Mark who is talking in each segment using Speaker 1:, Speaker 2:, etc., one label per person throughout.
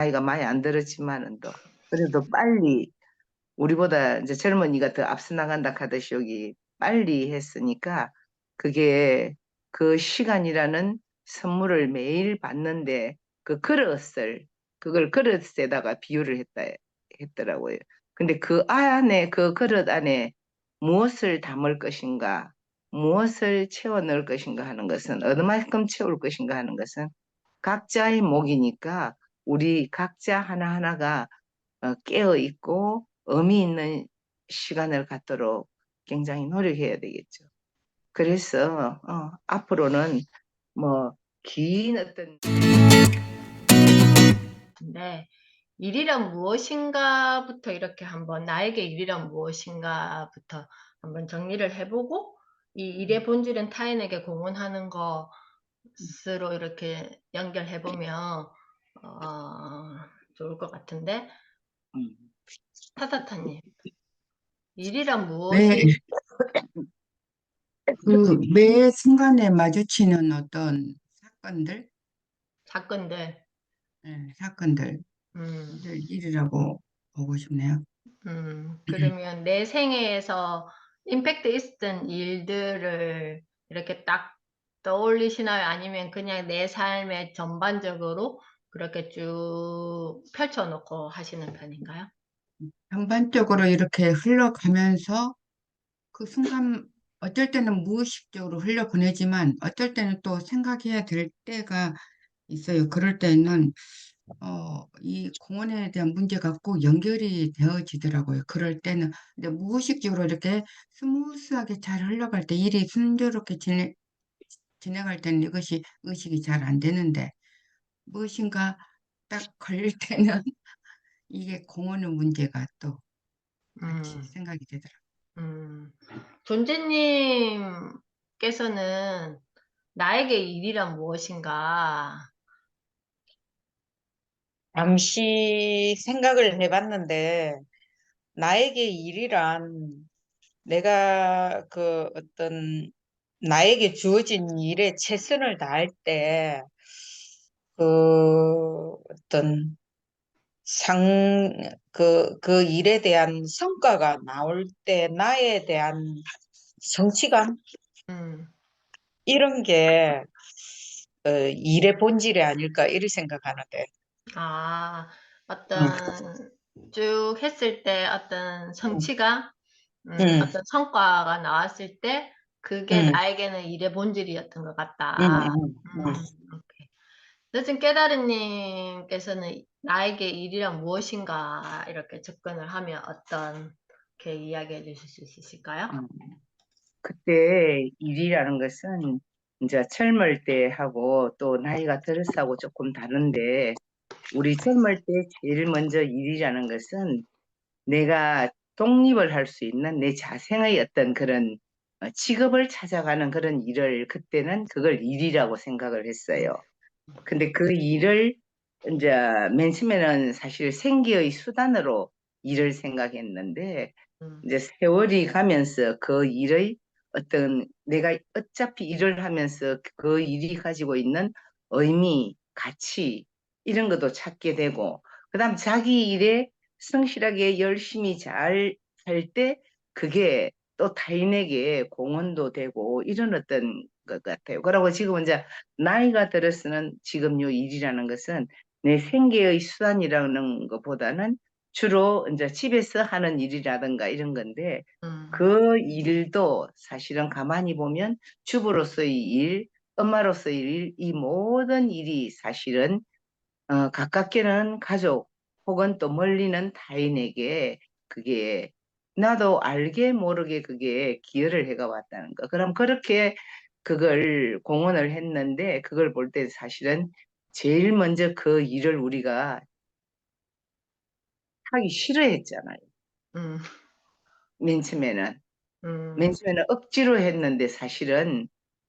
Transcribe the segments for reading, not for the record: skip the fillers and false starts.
Speaker 1: 나이가 많이 안 들었지만은 또 그래도 빨리 우리보다 이제 젊은이가 더 앞서 나간다 하듯이 여기 빨리 했으니까 그게 그 시간이라는 선물을 매일 받는데 그 그릇을 그걸 그릇에다가 비유를 했더라고요. 근데 그 안에 그 그릇 안에 무엇을 담을 것인가, 무엇을 채워 넣을 것인가 하는 것은 어느 만큼 채울 것인가 하는 것은 각자의 몫이니까 우리 각자 하나하나가 깨어 있고 의미 있는 시간을 갖도록 굉장히 노력해야 되겠죠. 그래서 앞으로는 뭐 긴 어떤
Speaker 2: 네. 일이란 무엇인가부터 이렇게 한번 나에게 일이란 무엇인가부터 한번 정리를 해 보고 이 일의 본질은 타인에게 공헌하는 것으로 이렇게 연결해 보면 어 좋을 것 같은데
Speaker 1: 음,
Speaker 2: 타사타님 일이란
Speaker 3: 매,
Speaker 2: 무엇이
Speaker 3: 매 순간에 마주치는 어떤
Speaker 2: 사건들
Speaker 3: 사건들을
Speaker 2: 음
Speaker 3: 일이라고 보고 싶네요.
Speaker 2: 그러면 내 생애에서 임팩트 있었던 일들을 이렇게 딱 떠올리시나요? 아니면 그냥 내 삶에 전반적으로 그렇게 쭉 펼쳐 놓고 하시는 편인가요?
Speaker 3: 전반적으로 이렇게 흘러가면서 그 순간 어쩔 때는 무의식적으로 흘려보내지만 어쩔 때는 또 생각해야 될 때가 있어요. 그럴 때는 이 공원에 대한 문제가 꼭 연결이 되어지더라고요. 그럴 때는 근데 무의식적으로 이렇게 스무스하게 잘 흘러갈 때 일이 순조롭게 진행할 때는 이것이 의식이 잘 안 되는데 무엇인가 딱 걸릴 때는 이게 공원의 문제가 또 같이
Speaker 2: 음.
Speaker 3: 생각이 되더라고요.
Speaker 2: 음. 존재님께서는 나에게 일이란 무엇인가?
Speaker 4: 잠시 생각을 해봤는데, 나에게 일이란 내가 그 어떤 나에게 주어진 일에 최선을 다할 때, 그 어떤 그 일에 대한 성과가 나올 때 나에 대한 성취감?
Speaker 2: 음.
Speaker 4: 이런 게 일의 본질이 아닐까, 이렇게 생각하는데.
Speaker 2: 아.
Speaker 4: 응,
Speaker 2: 어떤 쭉 했을 때 어떤
Speaker 4: 응,
Speaker 2: 성취감?
Speaker 4: 응,
Speaker 2: 어떤 성과가 나왔을 때 그게
Speaker 4: 응,
Speaker 2: 나에게는 일의 본질이었던 것
Speaker 4: 응,
Speaker 2: 같다.
Speaker 4: 응.
Speaker 2: 오케이. 늦은 깨달은 님께서는 나에게 일이란 무엇인가 이렇게 접근을 하면 어떻게 이야기해 주실 수 있으실까요?
Speaker 1: 음, 그때 일이라는 것은 이제 젊을 때 하고 또 나이가 들어서 하고 조금 다른데 우리 젊을 때 제일 먼저 일이라는 것은 내가 독립을 할 수 있는 내 자생의 어떤 그런 직업을 찾아가는 그런 일을 그때는 그걸 일이라고 생각을 했어요. 근데 그 일을 이제 맨 처음에는 사실 생계의 수단으로 일을 생각했는데
Speaker 2: 음.
Speaker 1: 이제 세월이 가면서 그 일의 어떤 내가 어차피 일을 하면서 그 일이 가지고 있는 의미, 가치 이런 것도 찾게 되고 그다음 자기 일에 성실하게 열심히 잘 할 때 그게 또 타인에게 공헌도 되고 이런 어떤 것 같아요. 그러고 지금 이제 나이가 들어서는 지금 요 일이라는 것은 내 생계의 수단이라는 것보다는 주로 이제 집에서 하는 일이라든가 이런 건데
Speaker 2: 음.
Speaker 1: 그 일도 사실은 가만히 보면 주부로서의 일, 엄마로서의 일, 이 모든 일이 사실은 가깝게는 가족 혹은 또 멀리는 타인에게 그게 나도 알게 모르게 그게 기여를 해가 왔다는 거. 그럼 그렇게 그걸 공헌을 했는데 그걸 볼 때 사실은 제일 먼저 그 일을 우리가 하기 싫어했잖아요.
Speaker 2: 음.
Speaker 1: 맨 처음에는. 맨
Speaker 2: 음.
Speaker 1: 처음에는 억지로 했는데 사실은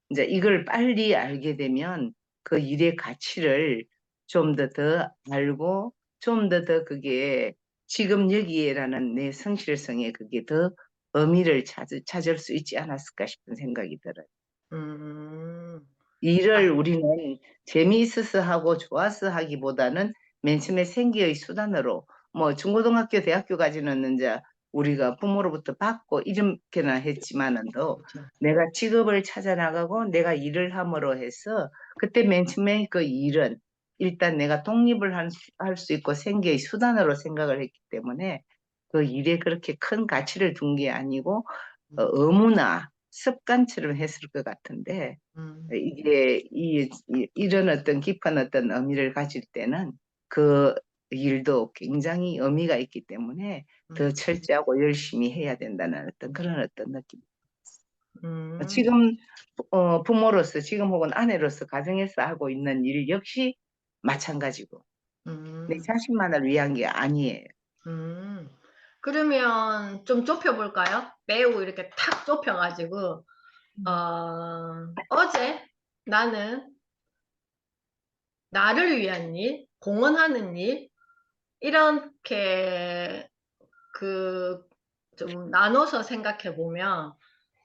Speaker 1: 이제 이걸 빨리 알게 되면 그 일의 가치를 좀 더 알고 좀 더 그게 지금 여기에라는 내 성실성에 그게 더 의미를 찾을 수 있지 않았을까 싶은 생각이 들어요.
Speaker 2: 음.
Speaker 1: 일을
Speaker 2: 아.
Speaker 1: 우리는 재미있어서 하고 좋아서 하기보다는 맨 처음에 생계의 수단으로 뭐 중고등학교, 대학교까지는 이제 우리가 부모로부터 받고 이렇게나 했지만은 더
Speaker 2: 그렇죠.
Speaker 1: 내가 직업을 찾아 나가고 내가 일을 함으로 해서 그때 맨 처음에 그 일은 일단 내가 독립을 할 수 있고 생계의 수단으로 생각을 했기 때문에 그 일에 그렇게 큰 가치를 둔 게 아니고 의무나 습관처럼 했을 것 같은데 이게 이런 어떤 깊은 어떤 의미를 가질 때는 그 일도 굉장히 의미가 있기 때문에 더 철저하고 열심히 해야 된다는 어떤 그런 어떤 느낌. 지금 부모로서 지금 혹은 아내로서 가정에서 하고 있는 일 역시 마찬가지고 내 자신만을 위한 게 아니에요.
Speaker 2: 음. 그러면 좀 좁혀볼까요? 매우 이렇게 탁 좁혀가지고, 어제 나는 나를 위한 일, 공헌하는 일, 이렇게 좀 나눠서 생각해 보면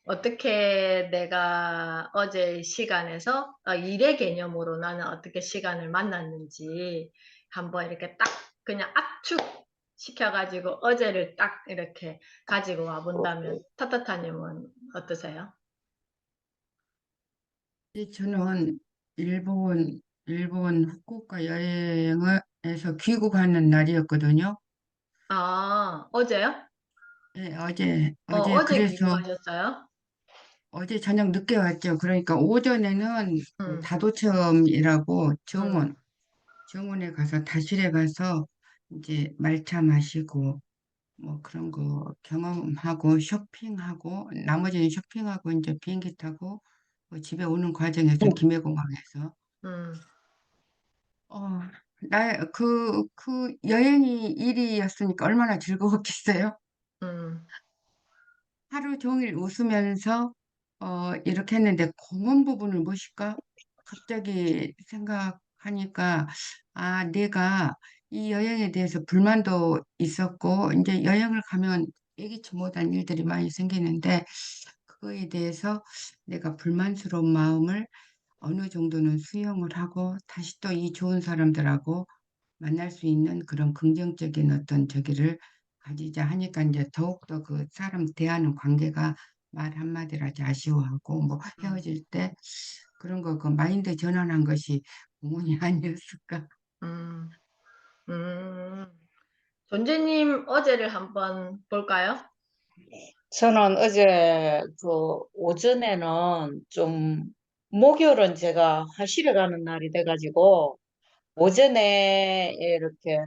Speaker 2: 어떻게 내가 어제 시간에서 일의 개념으로 나는 어떻게 시간을 만났는지 한번 이렇게 딱 그냥 압축 시켜가지고 어제를 딱 이렇게 가지고 와 본다면 타타타님은 어떠세요?
Speaker 3: 저는 일본 후쿠오카 여행에서 귀국하는 날이었거든요.
Speaker 2: 아, 어제요?
Speaker 3: 예, 어제
Speaker 2: 어제
Speaker 3: 그래서
Speaker 2: 귀국하셨어요?
Speaker 3: 어제 저녁 늦게 왔죠. 그러니까 오전에는 그
Speaker 2: 음,
Speaker 3: 다도체험이라고
Speaker 2: 음,
Speaker 3: 정원에 가서 다실에 가서 이제 말차 마시고 뭐 그런 거 경험하고 쇼핑하고 나머지는 쇼핑하고 이제 비행기 타고 집에 오는 과정에서 김해공항에서
Speaker 2: 음,
Speaker 3: 어, 그 여행이 일이었으니까 얼마나 즐거웠겠어요?
Speaker 2: 음,
Speaker 3: 하루 종일 웃으면서 이렇게 했는데 공원 부분을 무엇일까? 갑자기 생각하니까 아, 내가 이 여행에 대해서 불만도 있었고 이제 여행을 가면 예기치 못한 일들이 많이 생기는데 그거에 대해서 내가 불만스러운 마음을 어느 정도는 수용을 하고 다시 또 이 좋은 사람들하고 만날 수 있는 그런 긍정적인 어떤 저기를 가지자 하니까 이제 더욱더 그 사람 대하는 관계가 말 한마디라지 아쉬워하고 뭐
Speaker 2: 음,
Speaker 3: 헤어질 때 그런 거 그 마인드 전환한 것이 부모님 아니었을까?
Speaker 2: 음, 음. 존재님 어제를 한번 볼까요?
Speaker 4: 저는 어제 그 오전에는 좀 목요일은 제가 화실에 가는 날이 돼가지고 오전에 이렇게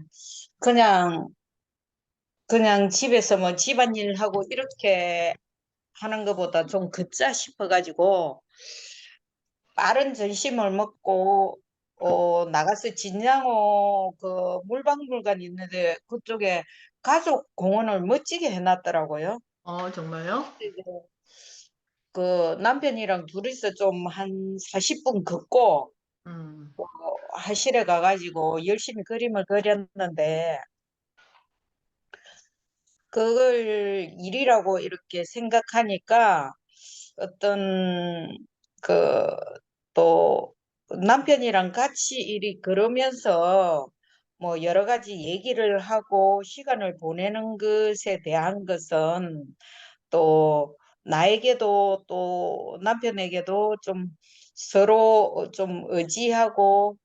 Speaker 4: 그냥 집에서 뭐 집안일 하고 이렇게 하는 것보다 좀 걷자 싶어가지고 빠른 점심을 먹고 나가서 진양호 그 물박물관 있는데 그쪽에 가족 공원을 멋지게 해놨더라고요.
Speaker 2: 정말요?
Speaker 4: 그 남편이랑 둘이서 좀 한 40분 걷고
Speaker 2: 음,
Speaker 4: 화실에 가가지고 열심히 그림을 그렸는데 그걸 일이라고 이렇게 생각하니까 어떤 그 또 남편이랑 같이 이리 걸으면서 뭐 여러 가지 얘기를 하고 시간을 보내는 것에 대한 것은 또 나에게도 또 남편에게도 좀 서로 좀 의지하고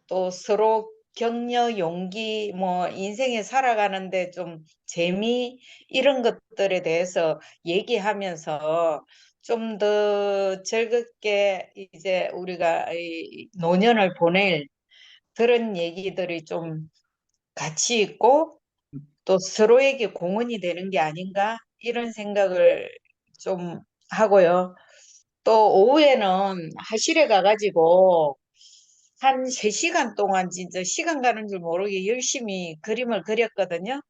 Speaker 4: 또 서로 격려, 용기, 뭐 인생에 살아가는데 좀 재미 이런 것들에 대해서 얘기하면서 좀 더 즐겁게 이제 우리가 이 노년을 보낼 그런 얘기들이 좀 가치 있고 또 서로에게 공헌이 되는 게 아닌가 이런 생각을 좀 하고요. 또 오후에는 하실에 가가지고 한 3시간 동안 진짜 시간 가는 줄 모르게 열심히 그림을 그렸거든요.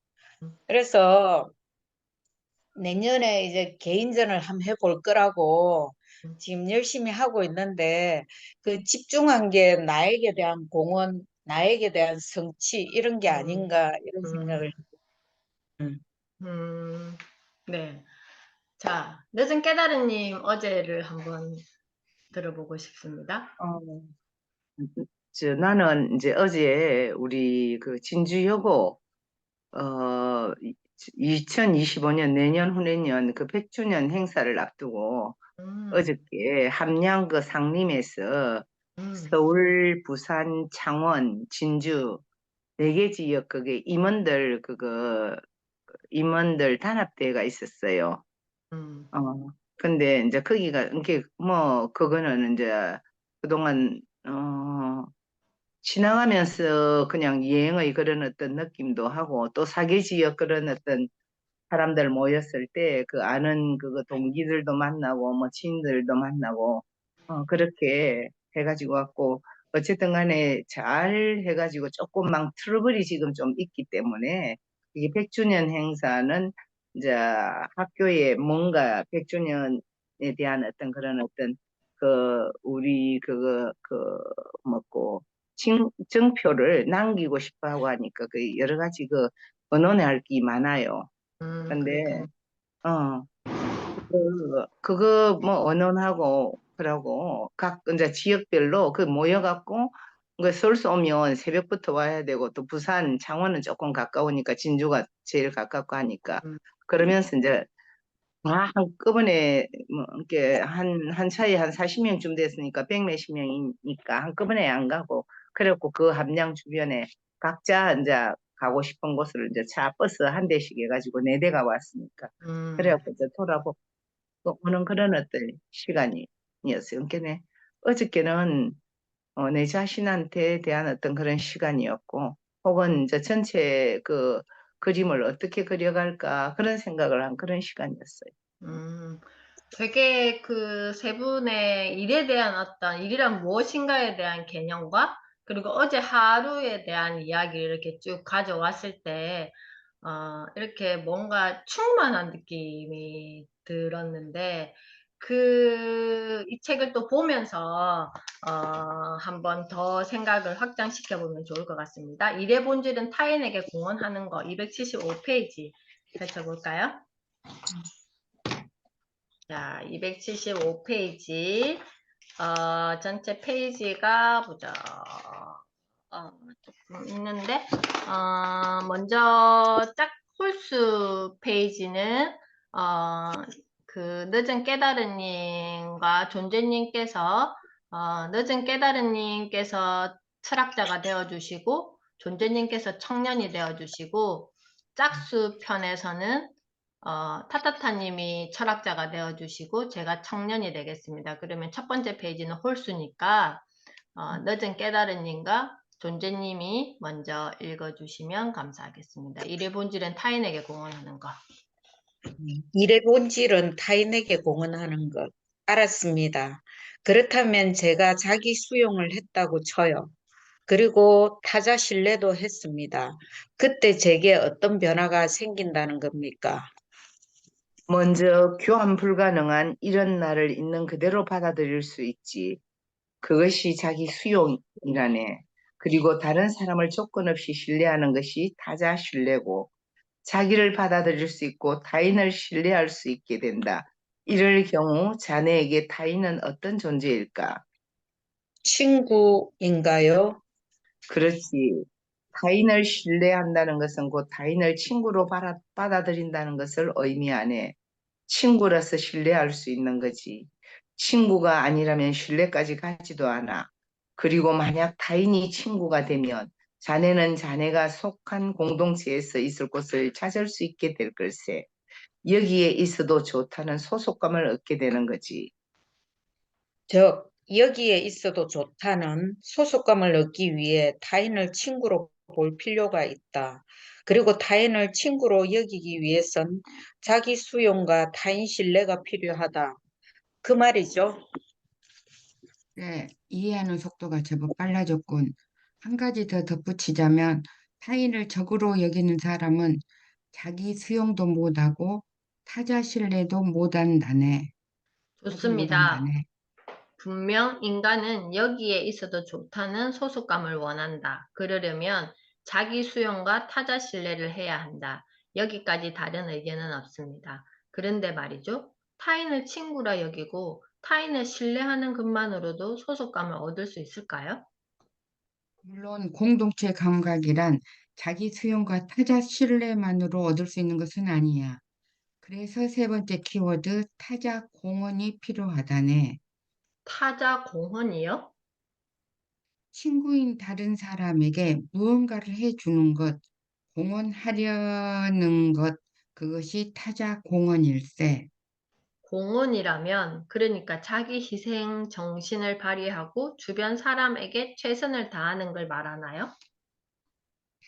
Speaker 4: 그래서 내년에 이제 개인전을 한번 해볼 거라고 지금 열심히 하고 있는데 그 집중한 게 나에게 대한 공헌, 나에게 대한 성취 이런 게
Speaker 2: 음,
Speaker 4: 아닌가 이런
Speaker 2: 음,
Speaker 4: 생각을 음.
Speaker 2: 음, 네. 자, 늦은 깨달은님 어제를 한번 들어보고 싶습니다.
Speaker 4: 어,
Speaker 1: 나는 이제 어제 우리 그 진주여고, 2025년 내년 후내년 그 100주년 행사를 앞두고
Speaker 2: 음,
Speaker 1: 어저께 함양 그 상림에서
Speaker 2: 음,
Speaker 1: 서울, 부산, 창원, 진주 네 개 지역 그게 임원들 단합대회가 있었어요.
Speaker 2: 음,
Speaker 1: 어, 근데 이제 거기가 이게 뭐 그거는 이제 그동안 지나가면서 그냥 여행의 그런 어떤 느낌도 하고 또 사계 지역 그런 어떤 사람들 모였을 때 그 아는 그거 동기들도 만나고 뭐 지인들도 만나고 그렇게 해가지고 왔고 어쨌든 간에 잘 해가지고 조금만 트러블이 지금 좀 있기 때문에 이게 100주년 행사는 이제 학교에 뭔가 100주년에 대한 어떤 그런 어떤 그 우리 그거 그 뭐고 증표를 남기고 싶어 하고 하니까 그 여러 가지 그 언론에 할 게 많아요. 근데
Speaker 2: 그렇군요.
Speaker 1: 어 그거 뭐 언론하고 그러고 각 이제 지역별로 그 모여갖고 그 서울서 오면 새벽부터 와야 되고 또 부산 창원은 조금 가까우니까 진주가 제일 가깝고 하니까
Speaker 2: 음,
Speaker 1: 그러면서 이제 다 한꺼번에 뭐 이렇게 한 차에 한 40명쯤 됐으니까 100몇십 명이니까 한꺼번에 안 가고 그래갖고 그 함양 주변에 각자 이제 가고 싶은 곳을 이제 차 버스 한 대씩 해가지고 네 대가 왔으니까
Speaker 2: 음,
Speaker 1: 그래갖고 이제 돌아보고 오는 그런 어떤 시간이었어요. 그러니까 어저께는 내 자신한테 대한 어떤 그런 시간이었고 혹은 이제 전체 그 그림을 어떻게 그려갈까 그런 생각을 한 그런 시간이었어요.
Speaker 2: 음. 되게 그 세 분의 일에 대한 어떤 일이란 무엇인가에 대한 개념과 그리고 어제 하루에 대한 이야기를 이렇게 쭉 가져왔을 때, 이렇게 뭔가 충만한 느낌이 들었는데, 이 책을 또 보면서, 한 번 더 생각을 확장시켜 보면 좋을 것 같습니다. 일의 본질은 타인에게 공헌하는 거, 275페이지 펼쳐볼까요? 자, 275페이지. 전체 페이지가 보자. 조금 있는데, 먼저 짝 홀수 페이지는, 그 늦은 깨달은님과 존재님께서, 늦은 깨달은님께서 철학자가 되어주시고, 존재님께서 청년이 되어주시고, 짝수 편에서는 타타타님이 철학자가 되어주시고 제가 청년이 되겠습니다. 그러면 첫 번째 페이지는 홀수니까 늦은 깨달은님과 존재님이 먼저 읽어주시면 감사하겠습니다. 일의 본질은 타인에게 공헌하는 것.
Speaker 4: 일의 본질은 타인에게 공헌하는 것. 알았습니다. 그렇다면 제가 자기 수용을 했다고 쳐요. 그리고 타자 신뢰도 했습니다. 그때 제게 어떤 변화가 생긴다는 겁니까?
Speaker 1: 먼저 교환 불가능한 이런 나를 있는 그대로 받아들일 수 있지. 그것이 자기 수용이라네. 그리고 다른 사람을 조건 없이 신뢰하는 것이 타자 신뢰고 자기를 받아들일 수 있고 타인을 신뢰할 수 있게 된다. 이럴 경우 자네에게 타인은 어떤 존재일까?
Speaker 4: 친구인가요?
Speaker 1: 그렇지. 타인을 신뢰한다는 것은 곧 타인을 친구로 받아들인다는 것을 의미하네. 친구라서 신뢰할 수 있는 거지. 친구가 아니라면 신뢰까지 가지도 않아. 그리고 만약 타인이 친구가 되면 자네는 자네가 속한 공동체에서 있을 곳을 찾을 수 있게 될 걸세. 여기에 있어도 좋다는 소속감을 얻게 되는 거지.
Speaker 4: 즉, 여기에 있어도 좋다는 소속감을 얻기 위해 타인을 친구로 볼 필요가 있다. 그리고 타인을 친구로 여기기 위해선 자기 수용과 타인 신뢰가 필요하다. 그 말이죠.
Speaker 3: 네, 이해하는 속도가 제법 빨라졌군. 한 가지 더 덧붙이자면 타인을 적으로 여기는 사람은 자기 수용도 못하고 타자 신뢰도 못한다네. 혹은
Speaker 2: 좋습니다.
Speaker 3: 못한다네.
Speaker 2: 분명 인간은 여기에 있어도 좋다는 소속감을 원한다. 그러려면 자기 수용과 타자 신뢰를 해야 한다. 여기까지 다른 의견은 없습니다. 그런데 말이죠. 타인을 친구라 여기고 타인을 신뢰하는 것만으로도 소속감을 얻을 수 있을까요?
Speaker 3: 물론 공동체 감각이란 자기 수용과 타자 신뢰만으로 얻을 수 있는 것은 아니야. 그래서 세 번째 키워드 타자 공헌이 필요하다네.
Speaker 2: 타자 공헌이요?
Speaker 3: 친구인 다른 사람에게 무언가를 해주는 것, 공헌하려는 것, 그것이 타자 공헌일세.
Speaker 2: 공헌이라면 그러니까 자기 희생 정신을 발휘하고 주변 사람에게 최선을 다하는 걸 말하나요?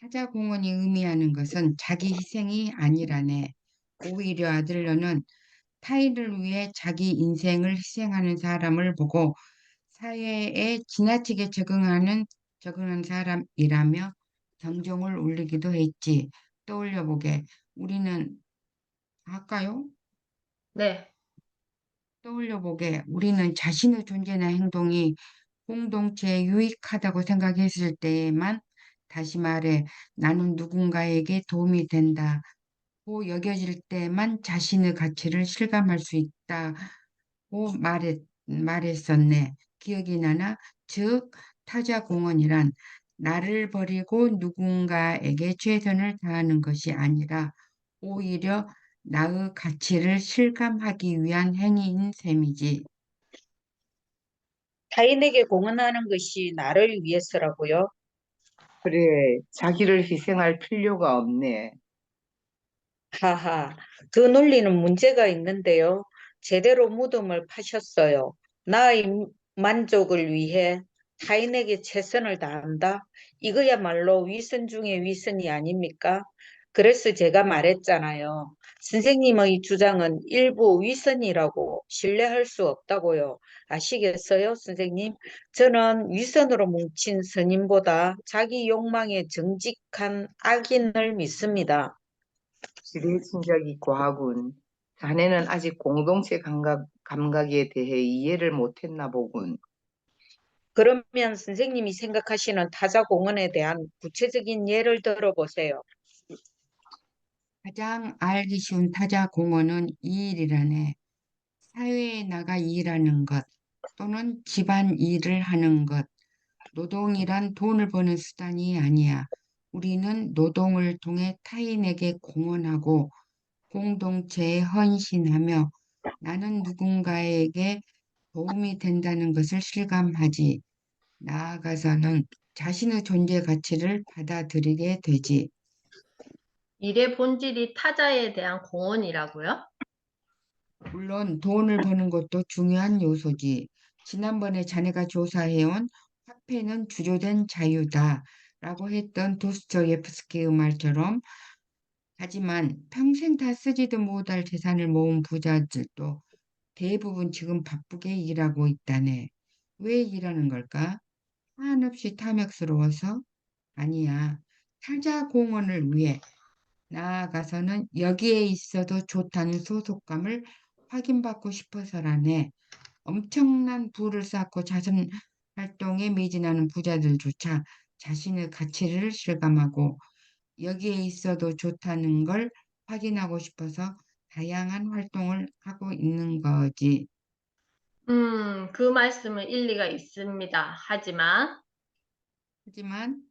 Speaker 3: 타자 공헌이 의미하는 것은 자기 희생이 아니라네. 오히려 아들러는 타인을 위해 자기 인생을 희생하는 사람을 보고 사회에 지나치게 적응한 사람이라며 경종을 울리기도 했지. 떠올려 보게. 우리는 할까요?
Speaker 2: 네.
Speaker 3: 떠올려 보게. 우리는 자신의 존재나 행동이 공동체에 유익하다고 생각했을 때에만 다시 말해 나는 누군가에게 도움이 된다고 여겨질 때만 자신의 가치를 실감할 수 있다고 말했었네. 기억이 나나? 즉, 타자 공헌이란 나를 버리고 누군가에게 최선을 다하는 것이 아니라 오히려 나의 가치를 실감하기 위한 행위인 셈이지.
Speaker 4: 타인에게 공헌하는 것이 나를 위해서라고요?
Speaker 1: 그래, 자기를 희생할 필요가 없네.
Speaker 4: 하하, 그 논리는 문제가 있는데요. 제대로 무덤을 파셨어요. 나의 만족을 위해 타인에게 최선을 다한다? 이거야말로 위선 중의 위선이 아닙니까? 그래서 제가 말했잖아요. 선생님의 주장은 일부 위선이라고 신뢰할 수 없다고요. 아시겠어요, 선생님? 저는 위선으로 뭉친 선임보다 자기 욕망에 정직한 악인을 믿습니다.
Speaker 1: 지레짐작이 과하군. 자네는 아직 공동체 감각에 대해 이해를 못했나 보군.
Speaker 4: 그러면 선생님이 생각하시는 타자 공헌에 대한 구체적인 예를 들어보세요.
Speaker 3: 가장 알기 쉬운 타자 공헌은 이 일이라네. 사회에 나가 일하는 것 또는 집안 일을 하는 것. 노동이란 돈을 버는 수단이 아니야. 우리는 노동을 통해 타인에게 공헌하고 공동체에 헌신하며 나는 누군가에게 도움이 된다는 것을 실감하지. 나아가서는 자신의 존재 가치를 받아들이게 되지.
Speaker 2: 일의 본질이 타자에 대한 공헌이라고요?
Speaker 3: 물론 돈을 버는 것도 중요한 요소지. 지난번에 자네가 조사해온 화폐는 주조된 자유다라고 했던 도스토옙스키의 말처럼 하지만 평생 다 쓰지도 못할 재산을 모은 부자들도 대부분 지금 바쁘게 일하고 있다네. 왜 일하는 걸까? 한없이 탐욕스러워서? 아니야. 타자 공헌을 위해 나아가서는 여기에 있어도 좋다는 소속감을 확인받고 싶어서라네. 엄청난 부를 쌓고 자선 활동에 매진하는 부자들조차 자신의 가치를 실감하고 여기에 있어도 좋다는 걸 확인하고 싶어서 다양한 활동을 하고 있는 거지.
Speaker 2: 그 말씀은 일리가 있습니다.
Speaker 3: 하지만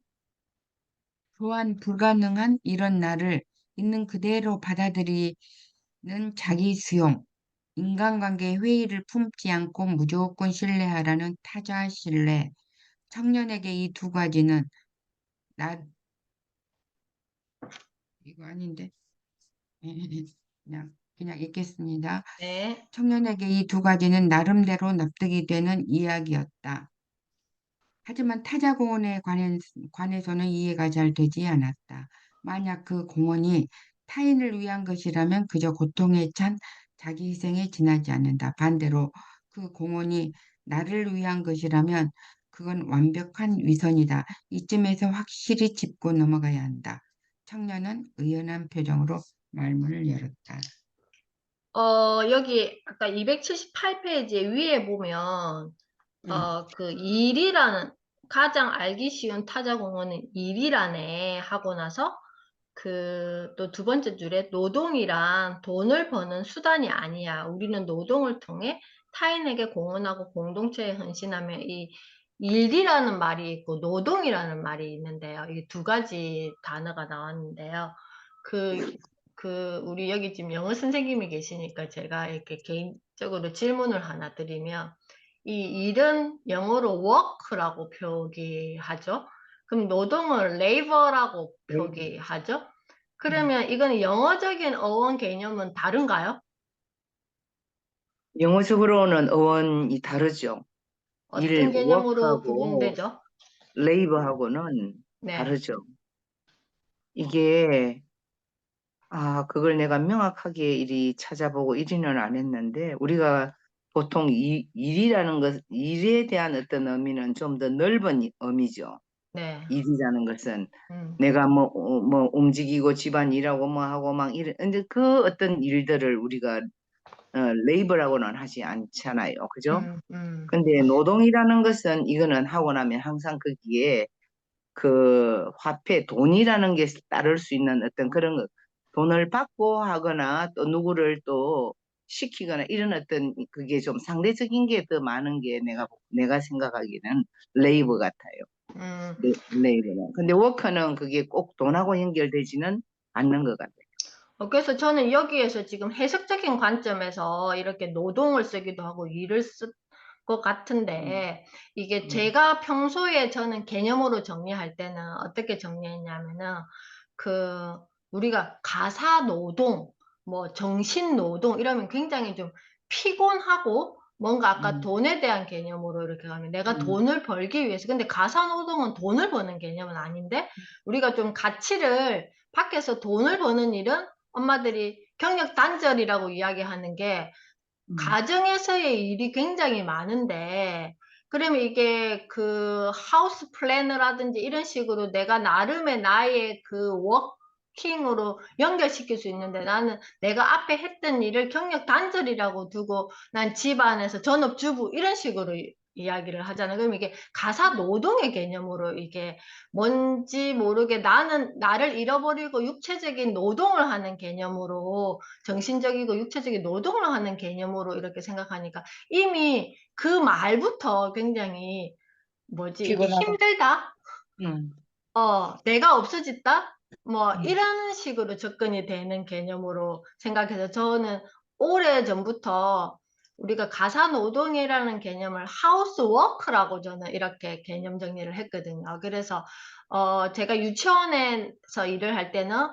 Speaker 3: 또한 불가능한 이런 나를 있는 그대로 받아들이는 자기 수용, 인간관계 회의를 품지 않고 무조건 신뢰하라는 타자 신뢰. 청년에게 이 두 가지는 나 이거 아닌데 그냥 읽겠습니다.
Speaker 2: 네.
Speaker 3: 청년에게 이 두 가지는 나름대로 납득이 되는 이야기였다. 하지만 타자 공원에 관해서는 이해가 잘 되지 않았다. 만약 그 공원이 타인을 위한 것이라면 그저 고통에 찬 자기 희생에 지나지 않는다. 반대로 그 공원이 나를 위한 것이라면 그건 완벽한 위선이다. 이쯤에서 확실히 짚고 넘어가야 한다. 청년은 의연한 표정으로 말문을 열었다.
Speaker 2: 여기 아까 278페이지 위에 보면
Speaker 3: 음,
Speaker 2: 그 일이라는 가장 알기 쉬운 타자 공헌은 일이라네 하고 나서 그 또 두 번째 줄에 노동이란 돈을 버는 수단이 아니야. 우리는 노동을 통해 타인에게 공헌하고 공동체에 헌신하며 이 일이라는 말이 있고 노동이라는 말이 있는데요. 이 두 가지 단어가 나왔는데요. 우리 여기 지금 영어 선생님이 계시니까 제가 이렇게 개인적으로 질문을 하나 드리면, 이 일은 영어로 work라고 표기하죠. 그럼 노동을 labor라고 표기하죠. 그러면 이거는 영어적인 어원 개념은 다른가요?
Speaker 1: 영어적으로는 어원이 다르죠. 일,
Speaker 2: 어떤 개념으로
Speaker 1: work하고
Speaker 2: 구분되죠?
Speaker 1: labor하고는
Speaker 2: 네,
Speaker 1: 다르죠. 이게, 그걸 내가 명확하게 이리 찾아보고 이리는 안 했는데, 우리가 보통 일이라는 것, 일에 대한 어떤 의미는 좀 더 넓은 의미죠.
Speaker 2: 네,
Speaker 1: 일이라는 것은
Speaker 2: 음,
Speaker 1: 내가 뭐 움직이고 집안 일하고 뭐 하고 막 근데 그 어떤 일들을 우리가 레이버라고는 하지 않잖아요. 그죠?
Speaker 2: 음, 음,
Speaker 1: 근데 노동이라는 것은 이거는 하고 나면 항상 거기에 그 화폐, 돈이라는 게 따를 수 있는 어떤 그런 것, 돈을 받고 하거나 또 누구를 또 시키거나 이런 어떤 그게 좀 상대적인 게 더 많은 게 내가 생각하기에는 레이버 같아요.
Speaker 2: 음.
Speaker 1: 레이버는. 근데 워커는 그게 꼭 돈하고 연결되지는 않는 것 같아요.
Speaker 2: 그래서 저는 여기에서 지금 해석적인 관점에서 이렇게 노동을 쓰기도 하고 일을 쓸 것
Speaker 1: 음,
Speaker 2: 같은데, 이게
Speaker 1: 음,
Speaker 2: 제가 평소에 저는 개념으로 정리할 때는 어떻게 정리했냐면은, 그, 우리가 가사 노동, 뭐 정신 노동 이러면 굉장히 좀 피곤하고, 뭔가 아까
Speaker 1: 음,
Speaker 2: 돈에 대한 개념으로 이렇게 가면 내가
Speaker 1: 음,
Speaker 2: 돈을 벌기 위해서, 근데 가사 노동은 돈을 버는 개념은 아닌데, 우리가 좀 가치를 밖에서 돈을 버는 일은 엄마들이 경력 단절이라고 이야기하는 게,
Speaker 1: 음,
Speaker 2: 가정에서의 일이 굉장히 많은데, 그러면 이게 그 하우스 플래너라든지 이런 식으로 내가 나름의 나의 그 워킹으로 연결시킬 수 있는데, 나는 내가 앞에 했던 일을 경력 단절이라고 두고 난 집안에서 전업주부 이런 식으로 이야기를 하잖아. 그럼 이게 가사 노동의 개념으로 이게 뭔지 모르게 나는 나를 잃어버리고 육체적인 노동을 하는 개념으로, 정신적이고 육체적인 노동을 하는 개념으로 이렇게 생각하니까 이미 그 말부터 굉장히 뭐지, 이게
Speaker 4: 피곤하다.
Speaker 2: 힘들다?
Speaker 1: 음,
Speaker 2: 내가 없어졌다? 뭐
Speaker 1: 음,
Speaker 2: 이런 식으로 접근이 되는 개념으로 생각해서, 저는 오래전부터 우리가 가사노동이라는 개념을 하우스워크라고 저는 이렇게 개념 정리를 했거든요. 그래서 제가 유치원에서 일을 할 때는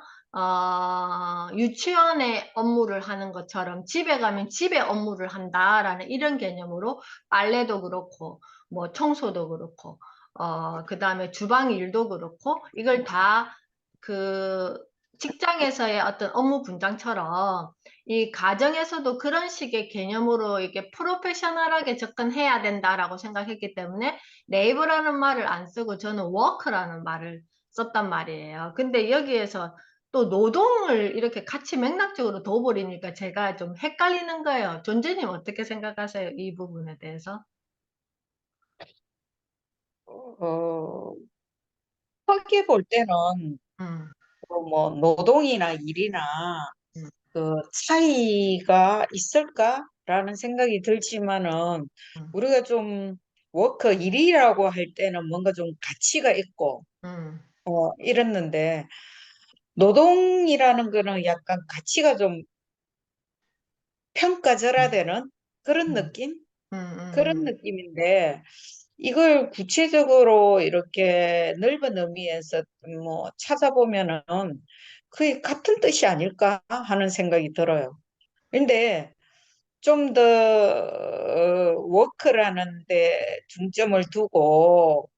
Speaker 2: 유치원의 업무를 하는 것처럼 집에 가면 집에 업무를 한다라는 이런 개념으로 빨래도 그렇고 뭐 청소도 그렇고 그 다음에 주방 일도 그렇고, 이걸 다 그 직장에서의 어떤 업무 분장처럼 이 가정에서도 그런 식의 개념으로 이렇게 프로페셔널하게 접근해야 된다라고 생각했기 때문에 네이버라는 말을 안 쓰고 저는 워크라는 말을 썼단 말이에요. 근데 여기에서 또 노동을 이렇게 같이 맥락적으로 둬버리니까 제가 좀 헷갈리는 거예요. 존재님 어떻게 생각하세요? 이 부분에 대해서?
Speaker 4: 어, 크게 볼 때는
Speaker 2: 음,
Speaker 4: 뭐 노동이나 일이나
Speaker 2: 음,
Speaker 4: 그 차이가 있을까라는 생각이 들지만은
Speaker 2: 음,
Speaker 4: 우리가 좀 워크 일이라고 할 때는 뭔가 좀 가치가 있고
Speaker 2: 음.
Speaker 4: 이랬는데 노동이라는 거는 약간 가치가 좀 평가절하되는 그런
Speaker 2: 음,
Speaker 4: 느낌?
Speaker 2: 음,
Speaker 4: 그런
Speaker 2: 음,
Speaker 4: 느낌인데 이걸 구체적으로 이렇게 넓은 의미에서 뭐 찾아보면은 그게 같은 뜻이 아닐까 하는 생각이 들어요. 근데 좀 더 워크라는 데 중점을 두고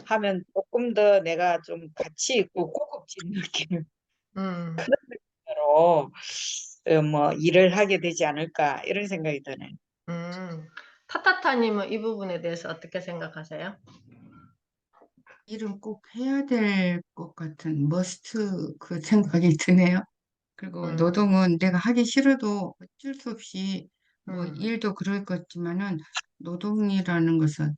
Speaker 4: 하면 조금 더 내가 좀 가치 있고 고급진 느낌으로
Speaker 2: 음,
Speaker 4: 뭐 일을 하게 되지 않을까 이런 생각이 드네요.
Speaker 2: 음. 타타타님은 이 부분에 대해서 어떻게 생각하세요?
Speaker 3: 일은 꼭 해야 될 것 같은 머스트 그 생각이 드네요. 그리고
Speaker 2: 음,
Speaker 3: 노동은 내가 하기 싫어도 어쩔 수 없이 뭐
Speaker 2: 음,
Speaker 3: 일도 그럴 것지만은 노동이라는 것은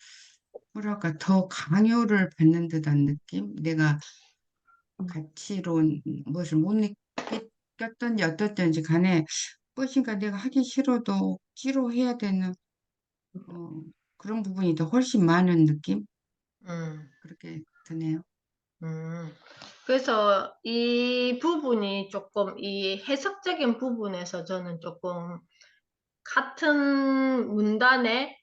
Speaker 3: 뭐랄까 더 강요를 받는 듯한 느낌? 내가 가치로운 무엇을 못 느꼈던지 어떻든지 간에 무엇인가 내가 하기 싫어도 억지로 해야 되는 어, 그런 부분이 더 훨씬 많은 느낌? 그렇게 드네요.
Speaker 2: 음. 그래서 이 부분이 조금 이 해석적인 부분에서 저는 조금 같은 문단에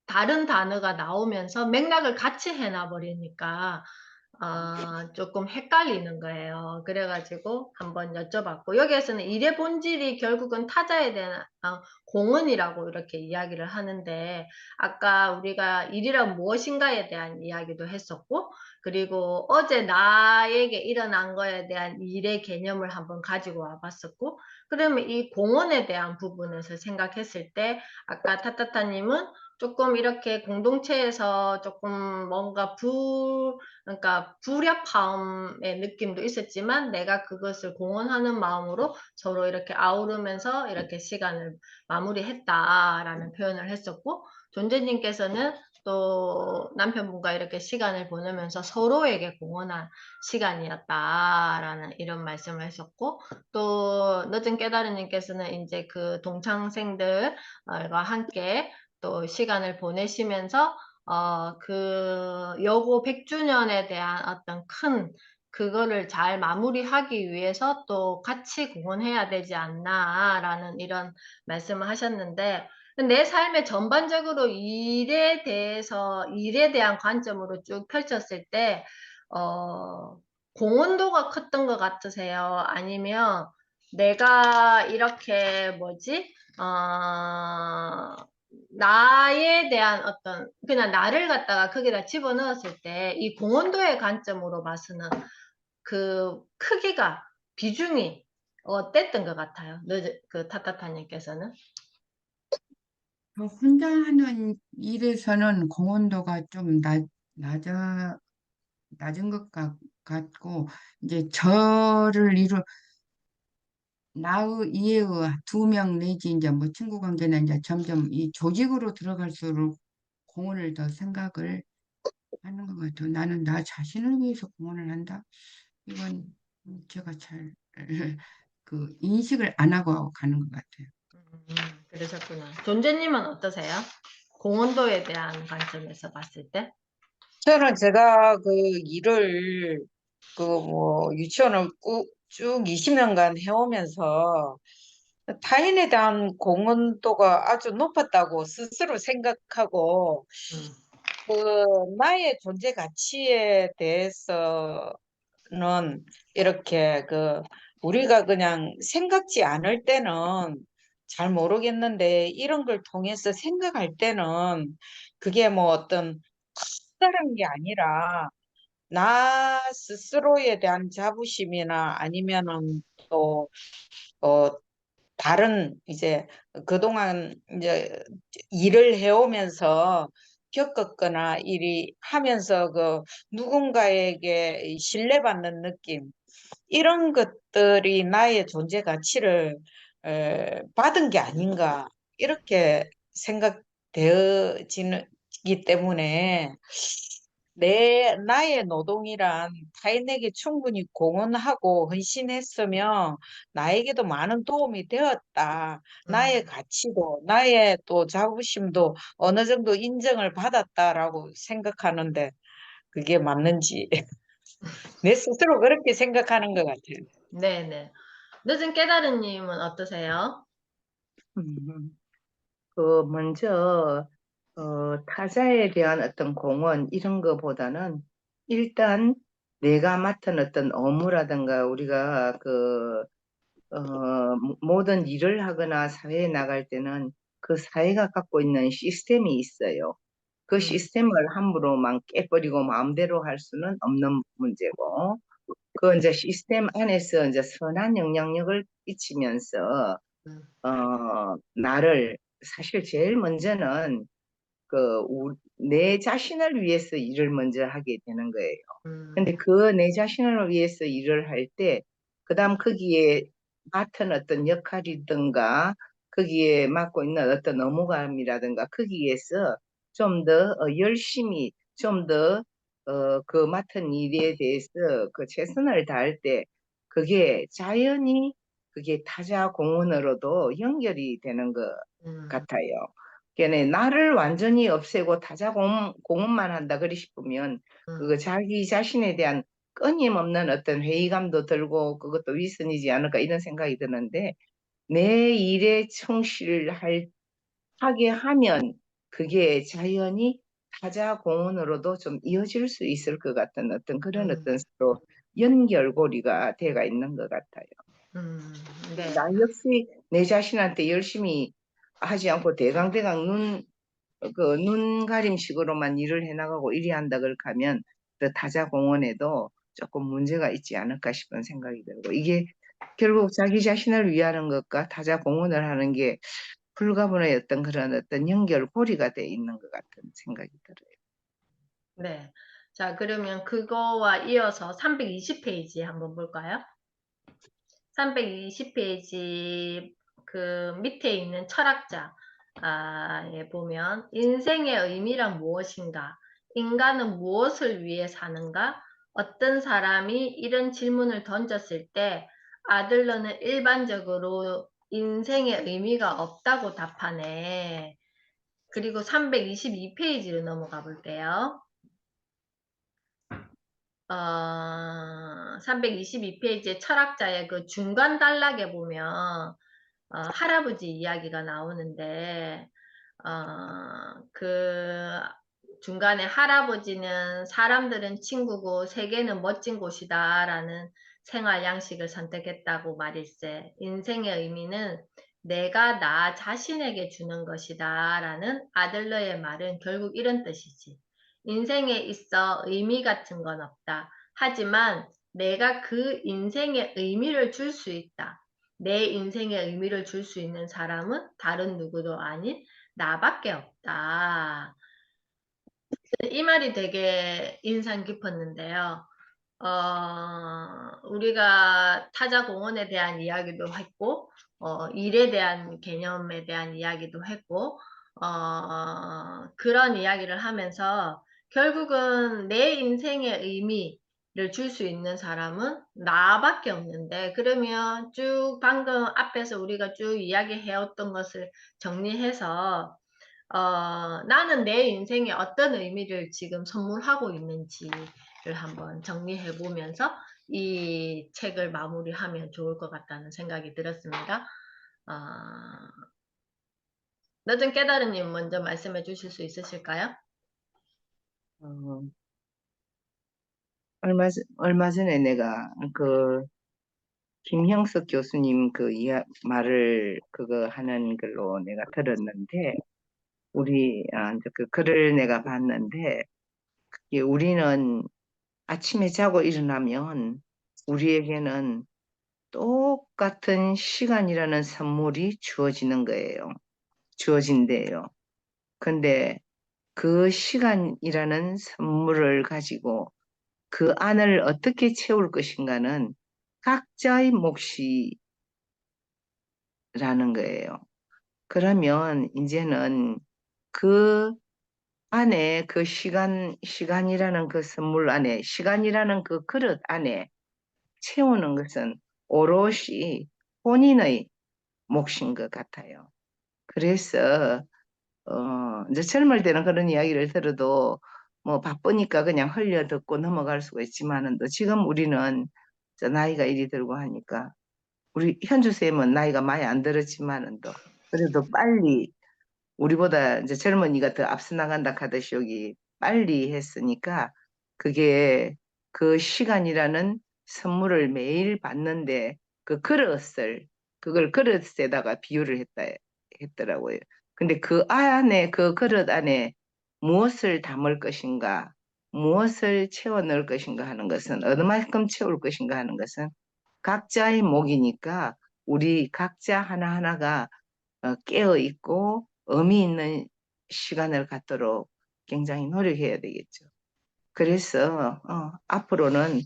Speaker 2: 다른 단어가 나오면서 맥락을 같이 해놔 버리니까 조금 헷갈리는 거예요. 그래가지고 한번 여쭤봤고, 여기에서는 일의 본질이 결국은 타자에 대한 공헌이라고 이렇게 이야기를 하는데, 아까 우리가 일이란 무엇인가에 대한 이야기도 했었고, 그리고 어제 나에게 일어난 거에 대한 일의 개념을 한번 가지고 와봤었고, 그러면 이 공헌에 대한 부분에서 생각했을 때, 아까 타타타님은 조금 이렇게 공동체에서 조금 뭔가 그러니까 불협화음의 느낌도 있었지만 내가 그것을 공헌하는 마음으로 서로 이렇게 아우르면서 이렇게 시간을 마무리했다라는 표현을 했었고, 존재님께서는 또 남편분과 이렇게 시간을 보내면서 서로에게 공헌한 시간이었다라는 이런 말씀을 하셨고, 또 늦은 깨달은님께서는 이제 그 동창생들과 함께 또 시간을 보내시면서 그 여고 100주년에 대한 어떤 큰 그거를 잘 마무리하기 위해서 또 같이 공헌해야 되지 않나라는 이런 말씀을 하셨는데, 내 삶의 전반적으로 일에 대한 관점으로 쭉 펼쳤을 때, 공헌도가 컸던 것 같으세요? 아니면 내가 이렇게 나에 대한 어떤, 그냥 나를 갖다가 거기다 집어넣었을 때, 이 공헌도의 관점으로 봐서는 그 크기가, 비중이 어땠던 것 같아요? 그 타타타님께서는?
Speaker 3: 저 혼자 하는 일에서는 공헌도가 좀 낮은 것 같고, 이제 저를 나의 이해의 두 명 내지 이제 뭐 친구 관계는 이제 점점 이 조직으로 들어갈수록 공헌을 더 생각을 하는 것 같아요. 나는 나 자신을 위해서 공헌을 한다. 이건 제가 잘 그 인식을 안 하고 가는 것 같아요.
Speaker 2: 그러셨구나. 존재님은 어떠세요? 공헌도에 대한 관점에서 봤을 때?
Speaker 4: 저는 제가 그 일을 그 뭐 유치원을 쭉 20년간 해오면서 타인에 대한 공헌도가 아주 높았다고 스스로 생각하고,
Speaker 2: 음,
Speaker 4: 그 나의 존재 가치에 대해서는 이렇게 우리가 그냥 생각지 않을 때는 잘 모르겠는데, 이런 걸 통해서 생각할 때는 그게 뭐 어떤 특별한 게 아니라 나 스스로에 대한 자부심이나 아니면은 또 어, 다른 이제 그동안 이제 일을 해오면서 겪었거나 일이 하면서 누군가에게 신뢰받는 느낌, 이런 것들이 나의 존재 가치를 받은 게 아닌가, 이렇게 생각되어지기 때문에 나의 노동이란 타인에게 충분히 공헌하고 헌신했으며 나에게도 많은 도움이 되었다. 나의
Speaker 2: 음.
Speaker 4: 가치도 나의 또 자부심도 어느 정도 인정을 받았다라고 생각하는데, 그게 맞는지 내 스스로 그렇게 생각하는 것 같아요.
Speaker 2: 네네. 늦은 깨달은님은 어떠세요?
Speaker 1: 음, 먼저, 타자에 대한 어떤 공헌, 이런 거보다는 일단 내가 맡은 어떤 업무라든가 우리가 모든 일을 하거나 사회에 나갈 때는 그 사회가 갖고 있는 시스템이 있어요. 그
Speaker 2: 음,
Speaker 1: 시스템을 함부로만 깨버리고 마음대로 할 수는 없는 문제고, 그 이제 시스템 안에서 이제 선한 영향력을 끼치면서,
Speaker 2: 음,
Speaker 1: 나를, 사실 제일 먼저는 내 자신을 위해서 일을 먼저 하게 되는 거예요.
Speaker 2: 음,
Speaker 1: 근데 그 내 자신을 위해서 일을 할 때, 그다음 거기에 맡은 어떤 역할이든가, 거기에 맡고 있는 어떤 업무감이라든가, 거기에서 좀 더 열심히, 좀 더, 그 맡은 일에 대해서 그 최선을 다할 때, 그게 자연히 그게 타자 공헌으로도 연결이 되는 것
Speaker 2: 음,
Speaker 1: 같아요. 걔네 나를 완전히 없애고 타자 공헌만 한다 그리 싶으면 그거 자기 자신에 대한 끊임없는 어떤 회의감도 들고 그것도 위선이지 않을까 이런 생각이 드는데 내 일에 하게 하면 그게 자연히 타자 공헌으로도 좀 이어질 수 있을 것 같은 어떤 그런 어떤 서로 연결고리가 돼가 있는 것 같아요.
Speaker 2: 네.
Speaker 1: 나 역시 내 자신한테 열심히 하지 않고 대강대강 눈 가림식으로만 일을 해나가고 이리 한다 그렇게 하면 그 타자 공헌에도 조금 문제가 있지 않을까 싶은 생각이 들고 이게 결국 자기 자신을 위하는 것과 타자 공헌을 하는 게 불가분의 그런 어떤 연결고리가 돼 있는 것 같은 생각이 들어요.
Speaker 2: 네. 자, 그러면 그거와 이어서 320페이지 한번 볼까요? 320페이지 그 밑에 있는 철학자에 보면 인생의 의미란 무엇인가? 인간은 무엇을 위해 사는가? 어떤 사람이 이런 질문을 던졌을 때 아들러는 일반적으로 인생의 의미가 없다고 답하네. 그리고 322페이지로 넘어가 볼게요. 322페이지의 철학자의 그 중간 단락에 보면 할아버지 이야기가 나오는데 그 중간에 할아버지는 사람들은 친구고 세계는 멋진 곳이다 라는 생활 양식을 선택했다고 말일세 인생의 의미는 내가 나 자신에게 주는 것이다 라는 아들러의 말은 결국 이런 뜻이지. 인생에 있어 의미 같은 건 없다. 하지만 내가 그 인생에 의미를 줄 수 있다. 내 인생에 의미를 줄 수 있는 사람은 다른 누구도 아닌 나밖에 없다. 이 말이 되게 인상 깊었는데요. 우리가 타자 공헌에 대한 이야기도 했고, 일에 대한 개념에 대한 이야기도 했고, 그런 이야기를 하면서 결국은 내 인생의 의미를 줄 수 있는 사람은 나밖에 없는데, 그러면 쭉 방금 앞에서 우리가 쭉 이야기해왔던 것을 정리해서 나는 내 인생에 어떤 의미를 지금 선물하고 있는지를 한번 정리해 보면서 이 책을 마무리하면 좋을 것 같다는 생각이 들었습니다. 늦은 깨달음님 먼저 말씀해 주실 수 있으실까요?
Speaker 1: 어, 얼마 전에 내가 김형석 교수님 말을 그거 하는 걸로 내가 들었는데 이제 그 글을 내가 봤는데 우리는 아침에 자고 일어나면 우리에게는 똑같은 시간이라는 선물이 주어진대요. 근데 그 시간이라는 선물을 가지고 그 안을 어떻게 채울 것인가는 각자의 몫이라는 거예요. 그러면 이제는 그 안에 그 시간이라는 그 선물 안에, 시간이라는 그 그릇 안에 채우는 것은 오롯이 본인의 몫인 것 같아요. 그래서, 이제 젊을 때는 그런 이야기를 들어도 뭐 바쁘니까 그냥 흘려 듣고 넘어갈 수가 있지만은 또 지금 우리는 나이가 이리 들고 하니까 우리 현주쌤은 나이가 많이 안 들었지만은 또 그래도 빨리 우리보다 이제 젊은이가 더 앞서 나간다 하듯이 여기 빨리 했으니까 그게 그 시간이라는 선물을 매일 받는데 그걸 그릇에다가 비유를 했더라고요. 근데 그 그릇 안에 무엇을 담을 것인가, 무엇을 채워 넣을 것인가 하는 것은 어느 만큼 채울 것인가 하는 것은 각자의 몫이니까 우리 각자 하나하나가 깨어 있고 의미 있는 시간을 갖도록 굉장히 노력해야 되겠죠. 그래서 앞으로는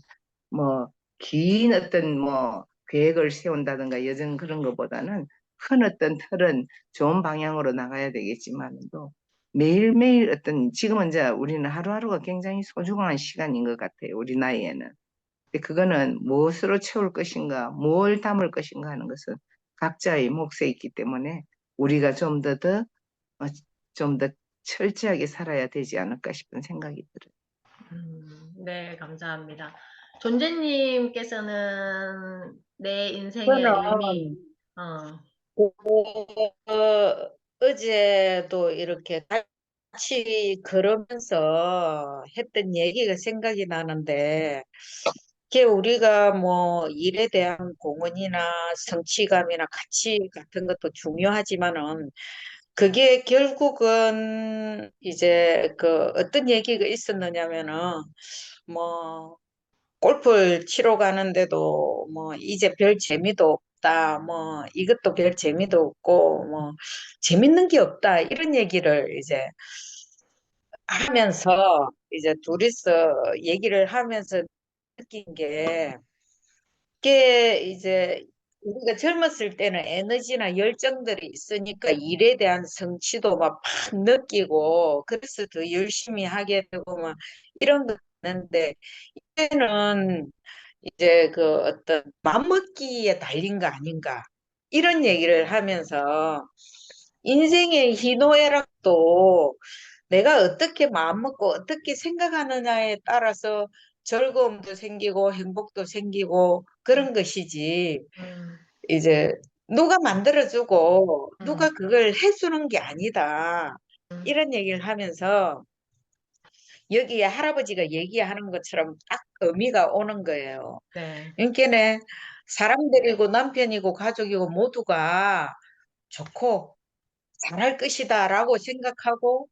Speaker 1: 뭐 긴 어떤 뭐 계획을 세운다든가 여전 그런 것보다는 큰 어떤 틀은 좋은 방향으로 나가야 되겠지만도 매일매일 지금은 이제 우리는 하루하루가 굉장히 소중한 시간인 것 같아요. 우리 나이에는. 근데 그거는 무엇으로 채울 것인가, 뭘 담을 것인가 하는 것은 각자의 몫에 있기 때문에 우리가 좀 더 좀 더 철저하게 살아야 되지 않을까 싶은 생각이 들어요.
Speaker 2: 네, 감사합니다. 존재님께서는 내 인생의 의미,
Speaker 4: 저는
Speaker 2: 어,
Speaker 4: 어제도 이렇게 같이 걸으면서 했던 얘기가 생각이 나는데, 그게 우리가 뭐 일에 대한 공헌이나 성취감이나 가치 같은 것도 중요하지만은, 그게 결국은 이제 그 어떤 얘기가 있었느냐면은, 뭐 골프를 치러 가는데도 뭐 이제 별 재미도 없다. 뭐 이것도 별 재미도 없고 뭐 재밌는 게 없다. 이런 얘기를 이제 하면서 이제 둘이서 얘기를 하면서 느낀 게 그게 이제 우리가 젊었을 때는 에너지나 열정들이 있으니까 일에 대한 성취도 막 팍 느끼고 그래서 더 열심히 하게 되고 막 이런 거 있는데 이제는 이제 그 어떤 맘먹기에 달린 거 아닌가 이런 얘기를 하면서 인생의 희노애락도 내가 어떻게 마음먹고 어떻게 생각하느냐에 따라서 즐거움도 생기고 행복도 생기고 그런 것이지
Speaker 2: 음,
Speaker 4: 이제 누가 만들어주고
Speaker 2: 음,
Speaker 4: 누가 그걸 해주는 게 아니다
Speaker 2: 음,
Speaker 4: 이런 얘기를 하면서 여기에 할아버지가 얘기하는 것처럼 딱 의미가 오는 거예요.
Speaker 2: 네,
Speaker 4: 그러니까 사람들이고 남편이고 가족이고 모두가 좋고 잘할 것이다라고 생각하고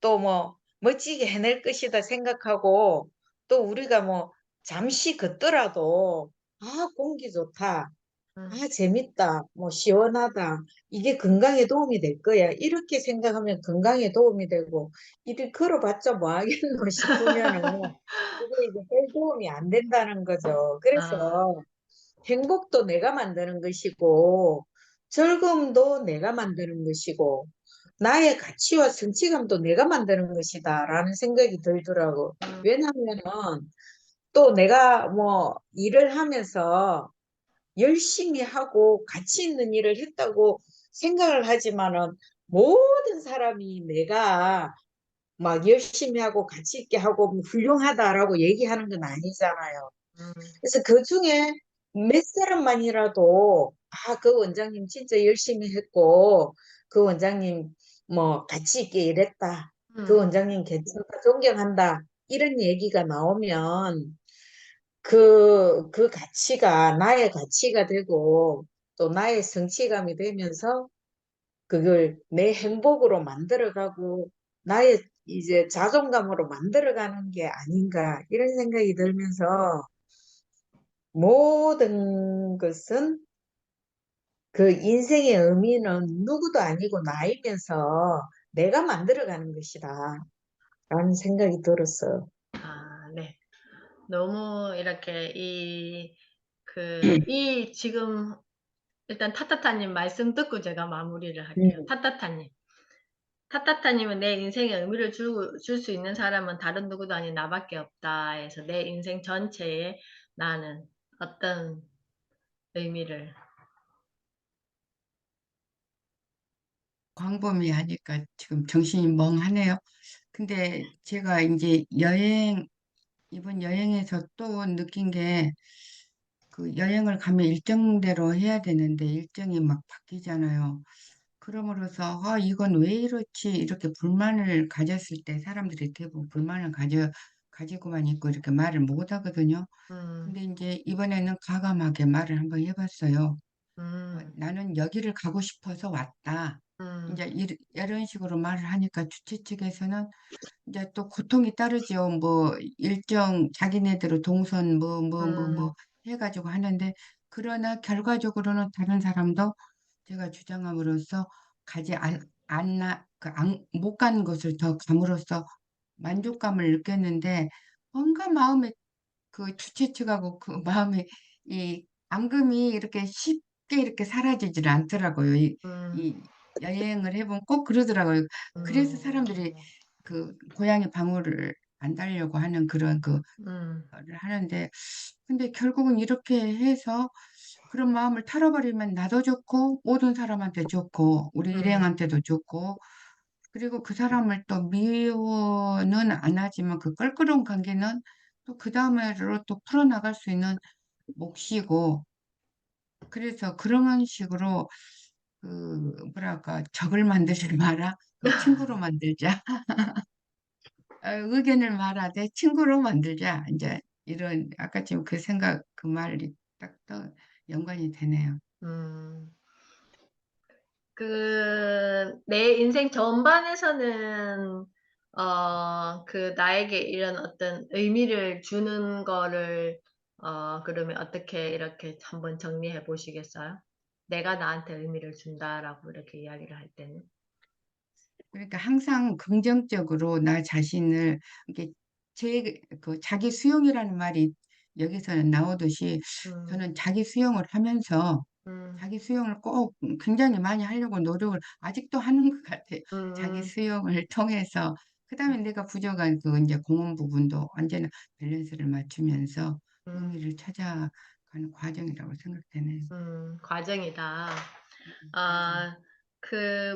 Speaker 4: 또 뭐 멋지게 해낼 것이다 생각하고 또 우리가 뭐 잠시 걷더라도 공기 좋다.
Speaker 2: 음,
Speaker 4: 재밌다. 뭐 시원하다. 이게 건강에 도움이 될 거야. 이렇게 생각하면 건강에 도움이 되고 이리 걸어봤자 뭐 하겠노 싶으면은 그게 이제 별 도움이 안 된다는 거죠.
Speaker 2: 아,
Speaker 4: 그래서 행복도 내가 만드는 것이고, 즐거움도 내가 만드는 것이고, 나의 가치와 성취감도 내가 만드는 것이다. 라는 생각이 들더라고.
Speaker 2: 음,
Speaker 4: 왜냐면은 또 내가 뭐 일을 하면서 열심히 하고 가치 있는 일을 했다고 생각을 하지만은 모든 사람이 내가 막 열심히 하고 가치 있게 하고 뭐 훌륭하다라고 얘기하는 건 아니잖아요.
Speaker 2: 음,
Speaker 4: 그래서 그 중에 몇 사람만이라도, 그 원장님 진짜 열심히 했고, 그 원장님 뭐 가치 있게 일했다. 그
Speaker 2: 음,
Speaker 4: 원장님 괜찮다. 존경한다. 이런 얘기가 나오면 그 가치가 나의 가치가 되고 또 나의 성취감이 되면서 그걸 내 행복으로 만들어가고 나의 이제 자존감으로 만들어가는 게 아닌가 이런 생각이 들면서 모든 것은 그 인생의 의미는 누구도 아니고 나이면서 내가 만들어가는 것이다. 라는 생각이 들었어요.
Speaker 2: 네. 너무 이렇게 이 지금 일단 타타타님 말씀 듣고 제가 마무리를 할게요.
Speaker 4: 음,
Speaker 2: 타타타님은 내 인생에 의미를 줄 수 있는 사람은 다른 누구도 아닌 나밖에 없다 해서 내 인생 전체에 나는 어떤 의미를,
Speaker 3: 광범위하니까 지금 정신이 멍하네요. 근데 제가 이제 이번 여행에서 또 느낀 게 그 여행을 가면 일정대로 해야 되는데 일정이 막 바뀌잖아요. 그럼으로써 이건 왜 이렇지 이렇게 불만을 가졌을 때 사람들이 대부분 가지고만 있고 이렇게 말을 못 하거든요.
Speaker 2: 음,
Speaker 3: 근데 이제 이번에는 과감하게 말을 한번 해봤어요.
Speaker 2: 음,
Speaker 3: 나는 여기를 가고 싶어서 왔다.
Speaker 2: 음,
Speaker 3: 이제 이런 식으로 말을 하니까 주최 측에서는 이제 또 고통이 따르죠. 뭐 일정 자기네대로 동선
Speaker 2: 음,
Speaker 3: 뭐 해가지고 하는데 그러나 결과적으로는 다른 사람도 제가 주장함으로써 가지 않나 못 간 것을 더 감으로써 만족감을 느꼈는데 뭔가 마음에 그 주최 측하고 그 마음에 이 앙금이 이렇게 쉽게 이렇게 사라지질 않더라고요.
Speaker 2: 음,
Speaker 3: 이 여행을 해보면 꼭 그러더라고요. 그래서
Speaker 2: 음,
Speaker 3: 사람들이 그 고향의 방울을 안 달려고 하는 그런
Speaker 2: 음,
Speaker 3: 거를 하는데 근데 결국은 이렇게 해서 그런 마음을 털어버리면 나도 좋고 모든 사람한테 좋고 우리
Speaker 2: 음,
Speaker 3: 일행한테도 좋고 그리고 그 사람을 또 미워는 안 하지만 그 껄끄러운 관계는 또 그 다음으로 또 풀어나갈 수 있는 몫이고, 그래서 그런 식으로 그 뭐랄까 적을 만들지 마라, 그 친구로 만들자. 의견을 말하되 친구로 만들자. 이제 이런 아까 지금 그 생각 그 말이 딱 또 연관이 되네요.
Speaker 2: 음, 내 인생 전반에서는, 나에게 이런 어떤 의미를 주는 거를, 그러면 어떻게 이렇게 한번 정리해 보시겠어요? 내가 나한테 의미를 준다라고 이렇게 이야기를 할 때는.
Speaker 3: 그러니까 항상 긍정적으로 나 자신을 이렇게 그 자기 수용이라는 말이 여기서는 나오듯이
Speaker 2: 음,
Speaker 3: 저는 자기 수용을 하면서
Speaker 2: 음,
Speaker 3: 자기 수용을 꼭 굉장히 많이 하려고 노력을 아직도 하는 것 같아요. 자기
Speaker 2: 음,
Speaker 3: 수용을 통해서 그다음에 내가 부족한 그 이제 공헌 부분도 언제나 밸런스를 맞추면서
Speaker 2: 음,
Speaker 3: 의미를 찾아가는 과정이라고 생각되네요.
Speaker 2: 과정이다.
Speaker 3: 과정.
Speaker 2: 아,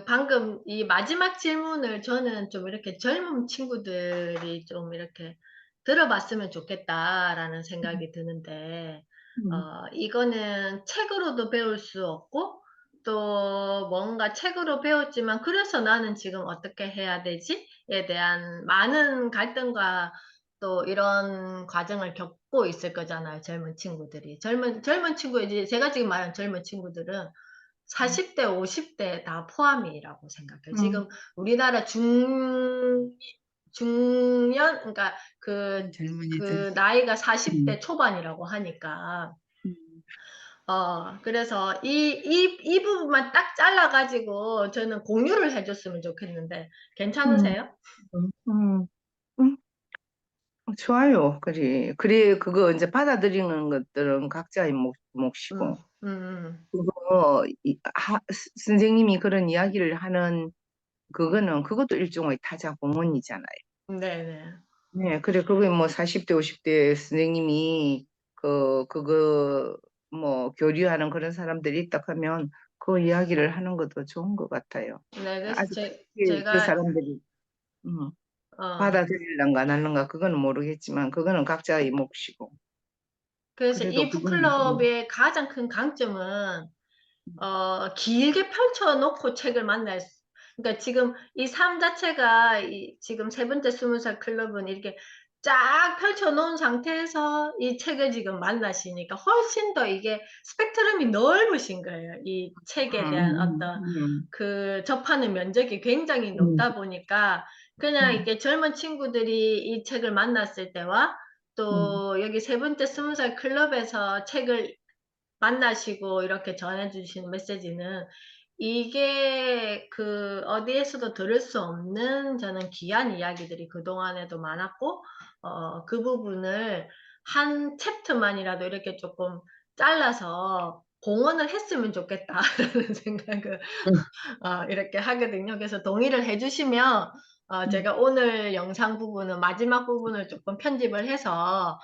Speaker 2: 방금 이 마지막 질문을 저는 좀 이렇게 젊은 친구들이 좀 이렇게 들어봤으면 좋겠다라는
Speaker 3: 음,
Speaker 2: 생각이 드는데,
Speaker 1: 음.
Speaker 2: 이거는 책으로도 배울 수 없고, 또 뭔가 책으로 배웠지만, 그래서 나는 지금 어떻게 해야 되지?에 대한 많은 갈등과 또 이런 과정을 겪고 있을 거잖아요, 젊은 친구들이. 젊은 친구, 이제 제가 지금 말한 젊은 친구들은
Speaker 3: 음,
Speaker 2: 40대, 50대 다 포함이라고 생각해요.
Speaker 3: 음,
Speaker 2: 지금 우리나라 중년, 그러니까
Speaker 3: 젊은이들.
Speaker 2: 나이가
Speaker 3: 음,
Speaker 2: 40대 초반이라고 하니까,
Speaker 3: 음,
Speaker 2: 그래서 이 부분만 딱 잘라가지고 저는 공유를 해줬으면 좋겠는데,
Speaker 1: 음,
Speaker 2: 괜찮으세요?
Speaker 1: 음, 음. 좋아요. 그래, 그거 이제 받아들이는 것들은 각자의
Speaker 2: 음,
Speaker 1: 몫이고.
Speaker 2: 음,
Speaker 1: 선생님이 그런 이야기를 하는 그것도 일종의 타자 공헌이잖아요.
Speaker 2: 네네.
Speaker 1: 네, 그래, 그게 뭐 40대, 50대 선생님이 그거 뭐 교류하는 그런 사람들이 있다 하면 그 이야기를 하는 것도 좋은 것 같아요.
Speaker 2: 네, 그래서
Speaker 1: 아직 그
Speaker 2: 제가,
Speaker 1: 사람들이 음,
Speaker 2: 어,
Speaker 1: 받아들일란가 안 할란가 그거는 모르겠지만 그거는 각자의 몫이고.
Speaker 2: 그래서
Speaker 1: 그래도
Speaker 2: 이
Speaker 1: 그거는
Speaker 2: 북클럽의 가장 큰 강점은 길게 펼쳐놓고 책을 그러니까 지금 이 삶 자체가 지금 세 번째 20살 클럽은 이렇게 쫙 펼쳐놓은 상태에서 이 책을 지금 만나시니까 훨씬 더 이게 스펙트럼이 넓으신 거예요. 이 책에 대한 어떤 접하는 면적이 굉장히
Speaker 1: 음,
Speaker 2: 높다 보니까 그냥
Speaker 1: 음,
Speaker 2: 이게 젊은 친구들이 이 책을 만났을 때와
Speaker 1: 음,
Speaker 2: 또 여기 세 번째 20살 클럽에서 책을 만나시고 이렇게 전해주신 메시지는 이게 어디에서도 들을 수 없는 저는 귀한 이야기들이 그동안에도 많았고, 그 부분을 한 챕터만이라도 이렇게 조금 잘라서 공헌을 했으면 좋겠다라는 생각을
Speaker 1: 음,
Speaker 2: 이렇게 하거든요. 그래서 동의를 해주시면
Speaker 3: 음,
Speaker 2: 제가 오늘 영상 부분은 마지막 부분을 조금 편집을 해서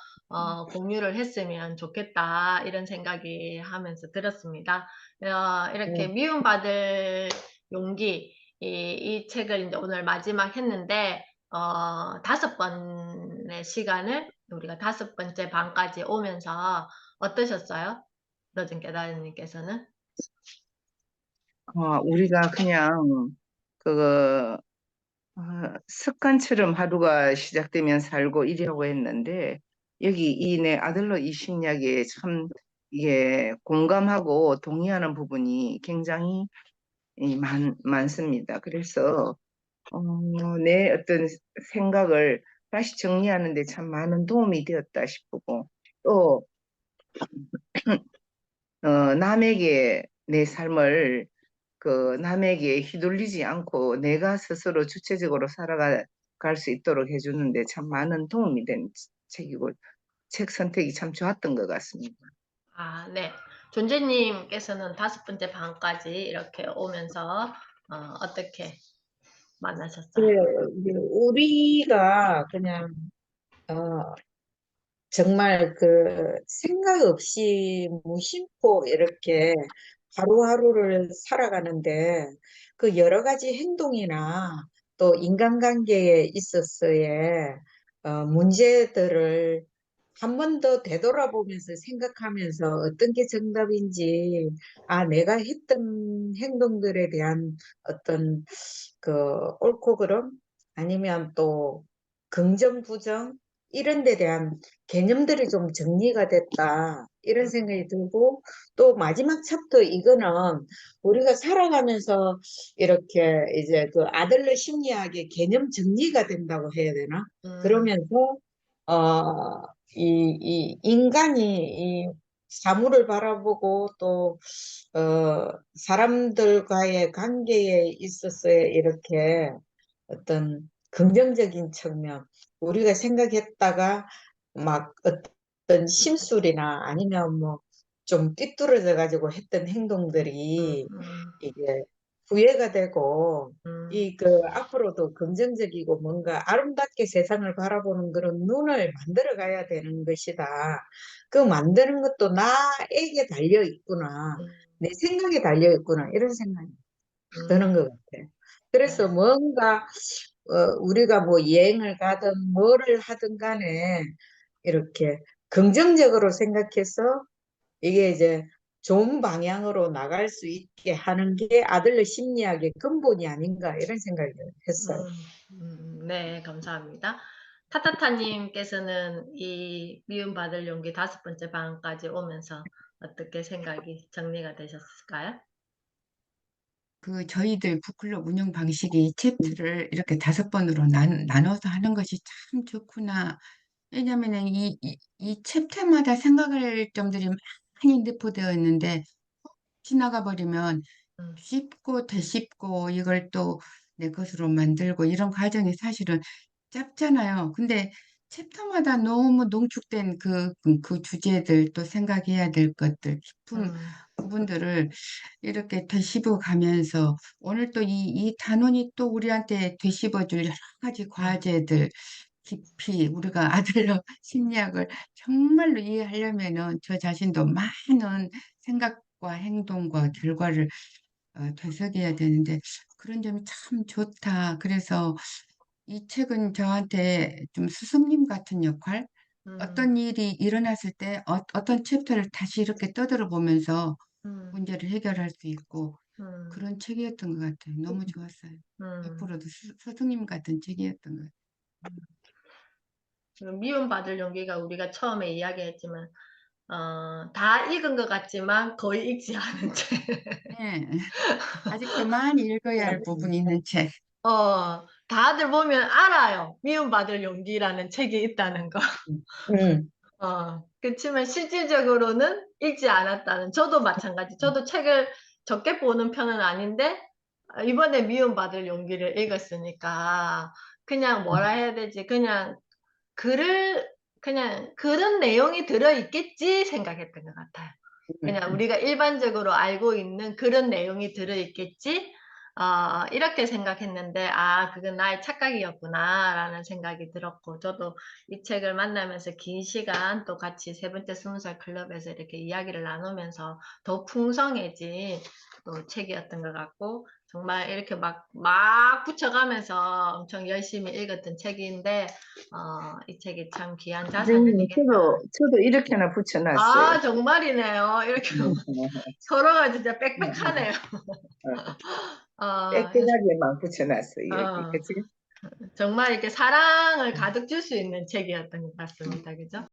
Speaker 2: 공유를 했으면 좋겠다 이런 생각이 하면서 들었습니다. 이렇게
Speaker 1: 음.
Speaker 2: 미움받을 용기 이 책을 이제 오늘 마지막 했는데 5번의 시간을 우리가 5번째 방까지 오면서 어떠셨어요? 로진 깨달님께서는?
Speaker 1: 우리가 그냥 그거 습관처럼 하루가 시작되면 살고 이려고 했는데 여기 이 내 아들로 이 심리학에 참 이게 공감하고 동의하는 부분이 굉장히 많습니다. 그래서 내 어떤 생각을 다시 정리하는 데 참 많은 도움이 되었다 싶고 또 남에게 내 삶을 남에게 휘둘리지 않고 내가 스스로 주체적으로 살아갈 수 있도록 해주는데 참 많은 도움이 된 책이고 책 선택이 참 좋았던 것 같습니다.
Speaker 2: 아, 네. 존재님께서는 5번째 방까지 이렇게 오면서 어떻게
Speaker 4: 그,
Speaker 2: 만나셨어요?
Speaker 4: 우리가 그냥 어, 정말 그 생각 없이 무심코 이렇게 하루하루를 살아가는데 그 여러 가지 행동이나 또 인간관계에 있어서의 문제들을 한 번 더 되돌아보면서 생각하면서 어떤 게 정답인지, 내가 했던 행동들에 대한 어떤 그 옳고 그름, 아니면 또 긍정, 부정, 이런 데 대한 개념들이 좀 정리가 됐다. 이런 생각이 들고, 또 마지막 챕터 이거는 우리가 살아가면서 이렇게 이제 그 아들러 심리학의 개념 정리가 된다고 해야 되나? 그러면서 이 인간이 이 사물을 바라보고 또 사람들과의 관계에 있어서의 이렇게 어떤 긍정적인 측면, 우리가 생각했다가 막 어떤 심술이나 아니면 뭐 좀 삐뚤어져 가지고 했던 행동들이 이게 후회가 되고, 이 그 앞으로도 긍정적이고 뭔가 아름답게 세상을 바라보는 그런 눈을 만들어 가야 되는 것이다. 그 만드는 것도 나에게 달려 있구나. 내 생각에 달려 있구나. 이런 생각이 드는 것 같아. 그래서
Speaker 2: 네.
Speaker 4: 뭔가 우리가 뭐 여행을 가든 뭐를 하든 간에 이렇게 긍정적으로 생각해서 이게 이제 좋은 방향으로 나갈 수 있게 하는 게 아들러 심리학의 근본이 아닌가 이런 생각을 했어요.
Speaker 2: 네, 감사합니다. 타타타님께서는 이 미움받을 용기 5번째 방까지 오면서 어떻게 생각이 정리가 되셨을까요?
Speaker 3: 그 저희들 북클럽 운영 방식이 이 챕터를 이렇게 5번으로 나눠서 하는 것이 참 좋구나. 왜냐면은 이 챕터마다 생각할 점들이 많이 내포되어 있는데 지나가 버리면
Speaker 2: 음,
Speaker 3: 쉽고 되씹고 이걸 또 내 것으로 만들고 이런 과정이 사실은 짧잖아요. 근데 챕터마다 너무 농축된 그 주제들 또 생각해야 될 것들 깊은
Speaker 2: 음,
Speaker 3: 부분들을 이렇게 되씹어 가면서 오늘 또 이 단원이 또 우리한테 되씹어 줄 여러 가지 과제들 깊이 우리가 아들러 심리학을 정말로 이해하려면은 저 자신도 많은 생각과 행동과 결과를 되새겨야 되는데 그런 점이 참 좋다. 그래서 이 책은 저한테 좀 스승님 같은 역할?
Speaker 2: 음,
Speaker 3: 어떤 일이 일어났을 때 어떤 챕터를 다시 이렇게 떠들어 보면서
Speaker 2: 음,
Speaker 3: 문제를 해결할 수 있고
Speaker 2: 음,
Speaker 3: 그런 책이었던 것 같아요. 너무 좋았어요.
Speaker 2: 음.
Speaker 3: 앞으로도 스승님 같은 책이었던 것
Speaker 2: 미움받을 용기가 우리가 처음에 이야기했지만 다 읽은 것 같지만 거의 읽지 않은 책.
Speaker 3: 같아요. 네. 아직도 많이 읽어야 할 부분이 있는 책.
Speaker 2: 다들 보면 알아요. 미움받을 용기라는 책이 있다는 거.
Speaker 4: 음,
Speaker 2: 그렇지만 실질적으로는 읽지 않았다는, 저도 마찬가지. 저도 책을 적게 보는 편은 아닌데, 이번에 미움받을 용기를 읽었으니까, 그냥 뭐라 해야 되지? 그냥 그런 내용이 들어있겠지 생각했던 것 같아요. 그냥 우리가 일반적으로 알고 있는 그런 내용이 들어있겠지? 이렇게 생각했는데, 그건 나의 착각이었구나라는 생각이 들었고, 저도 이 책을 만나면서 긴 시간 또 같이 3번째 20살 클럽에서 이렇게 이야기를 나누면서 더 풍성해진 또 책이었던 것 같고, 정말 이렇게 막 붙여가면서 엄청 열심히 읽었던 책인데, 이 책이 참 귀한 자산이
Speaker 1: 선생님,
Speaker 2: 되겠다.
Speaker 1: 저도 이렇게나 붙여놨어요.
Speaker 2: 정말이네요. 이렇게 서로가 진짜 빽빽하네요. 어,
Speaker 1: 깨끗하게만 붙여놨어요, 여기.
Speaker 2: 어,
Speaker 1: 그치?
Speaker 2: 정말 이렇게 사랑을 가득 줄 수 있는 책이었던 것 같습니다. 그죠?